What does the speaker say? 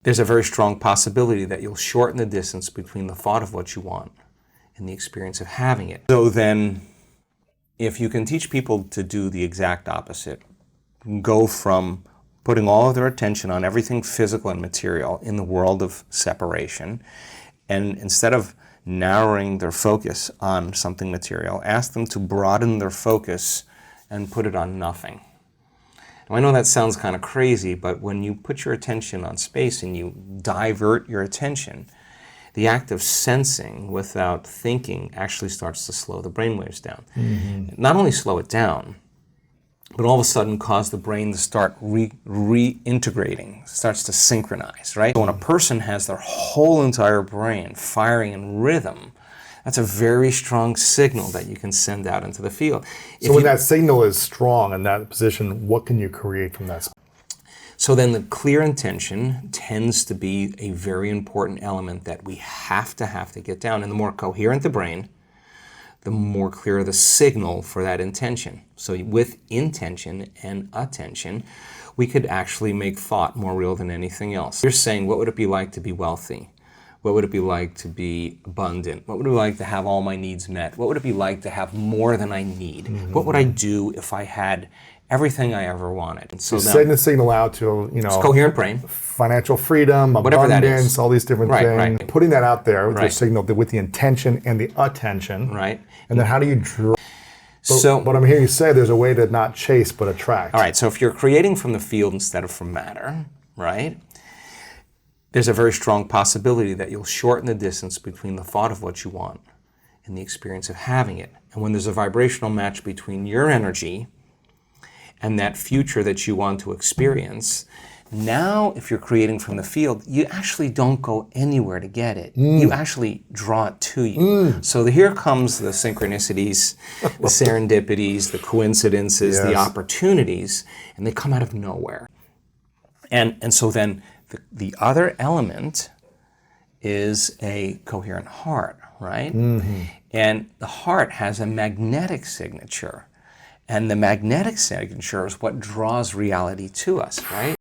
there's a very strong possibility that you'll shorten the distance between the thought of what you want and the experience of having it. So then, if you can teach people to do the exact opposite, go from putting all of their attention on everything physical and material in the world of separation, and instead of narrowing their focus on something material, ask them to broaden their focus and put it on nothing. Now, I know that sounds kind of crazy, but when you put your attention on space and you divert your attention, the act of sensing without thinking actually starts to slow the brainwaves down. Mm-hmm. Not only slow it down, but all of a sudden cause the brain to start reintegrating, starts to synchronize, right? So when a person has their whole entire brain firing in rhythm, that's a very strong signal that you can send out into the field. So when that signal is strong in that position, what can you create from that? So then the clear intention tends to be a very important element that we have to get down. And the more coherent the brain, the more clear the signal for that intention. So with intention and attention, we could actually make thought more real than anything else. You're saying, what would it be like to be wealthy? What would it be like to be abundant? What would it be like to have all my needs met? What would it be like to have more than I need? Mm-hmm. What would I do if I had everything I ever wanted? And so you're sending the signal out to, it's coherent brain, financial freedom, whatever abundance, all these different things. Right. Putting that out there with your signal, with the intention and the attention. Right. And then how do you draw? But I'm hearing you say there's a way to not chase but attract. All right. So if you're creating from the field instead of from matter, right? There's a very strong possibility that you'll shorten the distance between the thought of what you want and the experience of having it. And when there's a vibrational match between your energy and that future that you want to experience, now if you're creating from the field, you actually don't go anywhere to get it. You actually draw it to you. So here comes the synchronicities, the serendipities, the coincidences, the opportunities, and they come out of nowhere. And so then the other element is a coherent heart, right? Mm-hmm. And the heart has a magnetic signature. And the magnetic signature is what draws reality to us, right?